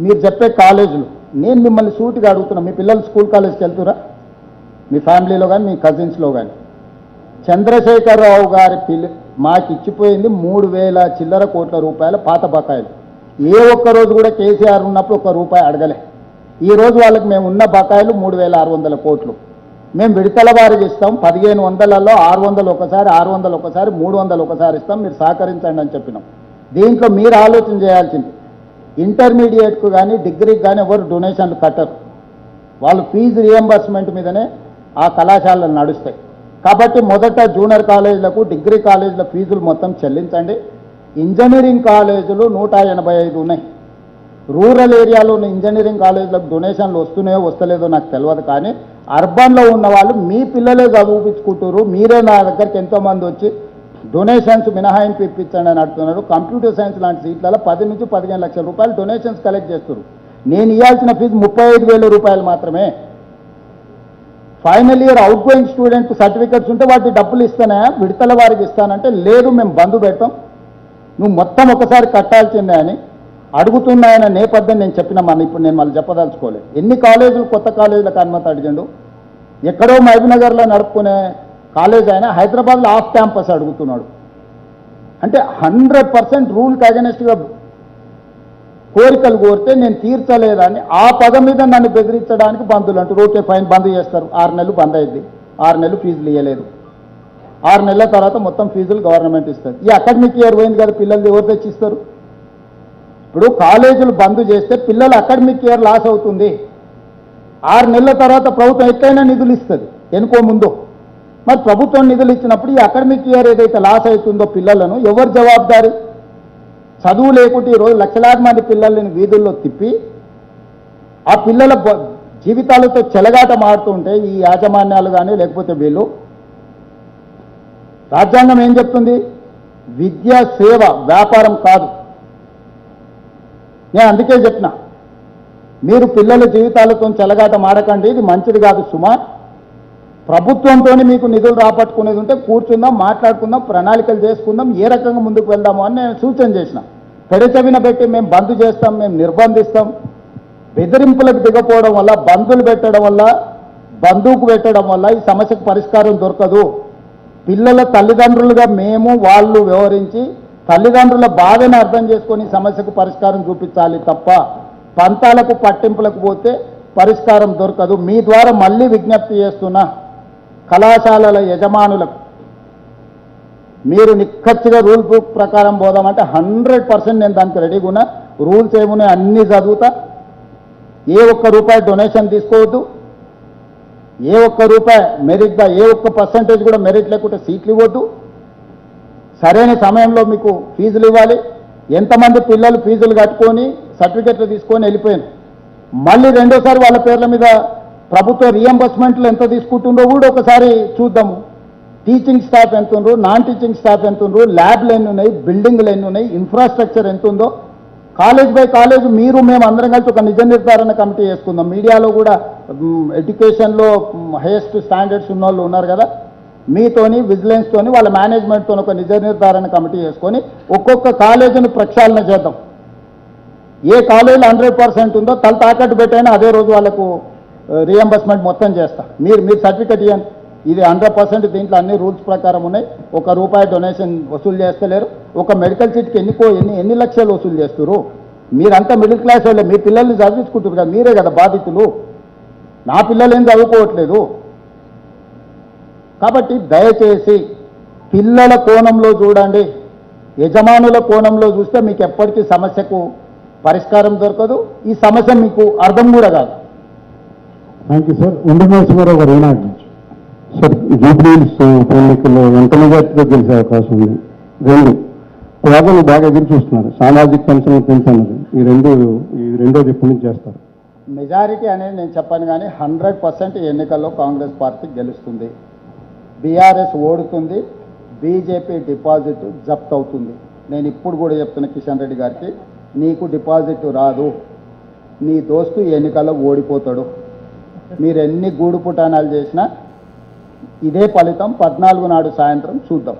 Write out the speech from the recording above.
మీరు చెప్పే కాలేజీలు నేను మిమ్మల్ని సూటిగా అడుగుతున్నా, మీ పిల్లలు స్కూల్ కాలేజ్కి వెళ్తురా? మీ ఫ్యామిలీలో కానీ మీ కజిన్స్లో కానీ చంద్రశేఖరరావు గారి మాకు ఇచ్చిపోయింది 3,000 చిల్లర కోట్ల రూపాయల పాత బకాయిలు. ఏ ఒక్క రోజు కూడా కేసీఆర్ ఉన్నప్పుడు ఒక్క రూపాయి అడగలే. ఈరోజు వాళ్ళకి మేము ఉన్న బకాయిలు 3,600 కోట్లు. మేము విడతల వారికి ఇస్తాం, 1,500లలో 600 ఒకసారి, 600 ఒకసారి, 300 ఒకసారి ఇస్తాం, మీరు సహకరించండి అని చెప్పినాం. దీంట్లో మీరు ఆలోచన చేయాల్సింది, ఇంటర్మీడియట్కు కానీ డిగ్రీకి కానీ ఎవరు డొనేషన్లు కట్టరు. వాళ్ళు ఫీజు రియంబర్స్మెంట్ మీదనే ఆ కళాశాలలు నడుస్తాయి. కాబట్టి మొదట జూనియర్ కాలేజీలకు డిగ్రీ కాలేజీల ఫీజులు మొత్తం చెల్లించండి. ఇంజనీరింగ్ కాలేజీలు 185 ఉన్నాయి. రూరల్ ఏరియాలో ఉన్న ఇంజనీరింగ్ కాలేజీలకు డొనేషన్లు వస్తున్నాయో వస్తలేదో నాకు తెలియదు, కానీ అర్బన్లో ఉన్న వాళ్ళు మీ పిల్లలే చదివించుకుంటారు. మీరే నా దగ్గరికి ఎంతోమంది వచ్చి డొనేషన్స్ మినహాయింపు ఇప్పించండి అని అడుగుతున్నారు. కంప్యూటర్ సైన్స్ లాంటి సీట్లలో 10 నుంచి 15 లక్షల రూపాయలు డొనేషన్స్ కలెక్ట్ చేస్తున్నారు. నేను ఇవ్వాల్సిన ఫీజు 35,000 రూపాయలు మాత్రమే. Final year out going student certificates ఉంటే వాటి డబ్బులు ఇస్తానా, విడతల వారికి ఇస్తానంటే లేదు, మేము బంద్ పెడతాం, నువ్వు మొత్తం ఒకసారి కట్టాల్సిందే అని అడుగుతున్నాయన్న నేపథ్యం నేను చెప్పినామని ఇప్పుడు నేను మళ్ళీ చెప్పదలుచుకోలేదు. ఎన్ని కాలేజీలు కొత్త కాలేజీలకు అనుమతి అడిగాడు. ఎక్కడో మహబూబ్నగర్లో నడుపుకునే కాలేజ్ అయినా హైదరాబాద్లో ఆఫ్ క్యాంపస్ అడుగుతున్నాడు. అంటే 100% రూల్కి అగెనెస్ట్గా కోరికలు కోరితే నేను తీర్చలేదని ఆ పదం మీద నన్ను బెదిరించడానికి బంధువులు అంటారు. ఓకే ఫైన్, బంద్ చేస్తారు, 6 నెలలు బంద్ అయింది, 6 నెలలు ఫీజులు ఇవ్వలేదు, 6 నెలల తర్వాత మొత్తం ఫీజులు గవర్నమెంట్ ఇస్తుంది. ఈ అకాడమిక్ ఇయర్ పోయింది కదా, పిల్లలు ఎవరు తెచ్చిస్తారు? ఇప్పుడు కాలేజీలు బంద్ చేస్తే పిల్లలు అకాడమిక్ ఇయర్ లాస్ అవుతుంది. 6 నెలల తర్వాత ప్రభుత్వం ఎట్లయినా నిధులు ఇస్తుంది, ఎనుకో ముందు. మరి ప్రభుత్వం నిధులు ఇచ్చినప్పుడు ఈ అకాడమిక్ ఇయర్ ఏదైతే లాస్ అవుతుందో పిల్లలను ఎవరు జవాబుదారి? చదువు లేకుంటే ఈరోజు లక్షలాది మంది పిల్లల్ని వీధుల్లో తిప్పి ఆ పిల్లల జీవితాలతో చెలగాట మారుతుంటే ఈ యాజమాన్యాలు కానీ లేకపోతే వీళ్ళు, రాజ్యాంగం ఏం చెప్తుంది? విద్య సేవ, వ్యాపారం కాదు. నేను అందుకే చెప్పిన, మీరు పిల్లల జీవితాలతో చెలగాట మారకండి, ఇది మంచిది కాదు సుమా. ప్రభుత్వంతో మీకు నిధులు రాబట్టుకునేది ఉంటే కూర్చుందాం, మాట్లాడుకుందాం, ప్రణాళికలు చేసుకుందాం, ఏ రకంగా ముందుకు వెళ్దాము అని నేను సూచన చేసిన. పెడచెవిన పెట్టి మేము బంద్ చేస్తాం, మేము నిర్బంధిస్తాం, బెదిరింపులకు దిగపోవడం వల్ల, బంధులు పెట్టడం వల్ల, బంధువుకు పెట్టడం వల్ల ఈ సమస్యకు పరిష్కారం దొరకదు. పిల్లల తల్లిదండ్రులుగా మేము వాళ్ళు వ్యవహరించి తల్లిదండ్రుల బాధను అర్థం చేసుకొని సమస్యకు పరిష్కారం చూపించాలి తప్ప పంతాలకు పట్టింపులకు పోతే పరిష్కారం దొరకదు. మీ ద్వారా మళ్ళీ విజ్ఞప్తి చేస్తున్నా, కళాశాలల యజమానులకు మీరు నిక్కచ్చిగా రూల్ బుక్ ప్రకారం పోదామంటే 100% నేను దానికి రెడీగా ఉన్నా. రూల్స్ ఏమున్నాయి అన్నీ చదువుతా. ఏ ఒక్క రూపాయి డొనేషన్ తీసుకోవద్దు, ఏ ఒక్క రూపాయి మెరిట్గా, ఏ ఒక్క పర్సంటేజ్ కూడా మెరిట్ లేకుంటే సీట్లు ఇవ్వద్దు, సరైన సమయంలో మీకు ఫీజులు ఇవ్వాలి. ఎంతమంది పిల్లలు ఫీజులు కట్టుకొని సర్టిఫికెట్లు తీసుకొని వెళ్ళిపోయాను, మళ్ళీ రెండోసారి వాళ్ళ పేర్ల మీద ప్రభుత్వ రియంబర్స్మెంట్లు ఎంత తీసుకుంటుందో కూడా ఒకసారి చూద్దాము. టీచింగ్ స్టాఫ్ ఎంత ఉండ్రు, నాన్ టీచింగ్ స్టాఫ్ ఎంత ఉండ్రు, ల్యాబ్లు ఎన్ని ఉన్నాయి, బిల్డింగ్లు ఎన్ని ఉన్నాయి, ఇన్ఫ్రాస్ట్రక్చర్ ఎంత ఉందో కాలేజ్ బై కాలేజ్ మీరు మేము అందరం కలిసి ఒక నిజ నిర్ధారణ కమిటీ చేసుకుందాం. మీడియాలో కూడా ఎడ్యుకేషన్లో హైయెస్ట్ స్టాండర్డ్స్ ఉన్న వాళ్ళు ఉన్నారు కదా, మీతోని విజిలెన్స్తోని వాళ్ళ మేనేజ్మెంట్తో ఒక నిజ నిర్ధారణ కమిటీ చేసుకొని ఒక్కొక్క కాలేజీని ప్రక్షాళన చేద్దాం. ఏ కాలేజీలో 100% ఉందో తల తాకట్టు పెట్టైనా అదే రోజు వాళ్ళకు రియంబర్స్మెంట్ మొత్తం చేస్తా. మీరు సర్టిఫికెట్ ఇవ్వండి, ఇది 100% దీంట్లో అన్ని రూల్స్ ప్రకారం ఉన్నాయి. 1 రూపాయి డొనేషన్ వసూలు చేస్తలేరు. ఒక మెడికల్ సీట్కి ఎన్ని లక్షలు వసూలు చేస్తారు? మీరంతా మిడిల్ క్లాస్ వాళ్ళే, మీ పిల్లల్ని చదివించుకుంటారు కదా, మీరే కదా బాధితులు. నా పిల్లలు ఏం చదువుకోవట్లేదు. కాబట్టి దయచేసి పిల్లల కోణంలో చూడండి, యజమానుల కోణంలో చూస్తే మీకు ఎప్పటికీ సమస్యకు పరిష్కారం దొరకదు, ఈ సమస్య మీకు అర్థం కూడా కాదు. Thank you sir. ఉండమేశ్వరరావు గారు ఏనాటి నుంచి సార్ జూబ్లీహిల్స్ ఎన్నికల్లో ఎంత మెజార్టీతో గెలిచే అవకాశం ఉంది? 2 పేదలు బాగా ఎదురు చూస్తున్నారు, సామాజిక పెన్షన్ పెంచన్నది. ఈ రెండోది ఎప్పటి నుంచి చేస్తారు? మెజారిటీ అనేది నేను చెప్పాను, కానీ 100% ఎన్నికల్లో కాంగ్రెస్ పార్టీ గెలుస్తుంది, బీఆర్ఎస్ ఓడుతుంది, బీజేపీ డిపాజిట్ జప్త్ అవుతుంది. నేను ఇప్పుడు కూడా చెప్తున్న కిషన్ రెడ్డి గారికి, నీకు డిపాజిట్ రాదు, నీ దోస్తు ఎన్నికల్లో ఓడిపోతాడు. మీరు ఎన్ని గూడు పుటానాలు చేసినా ఇదే ఫలితం 14 నాడు సాయంత్రం చూద్దాం.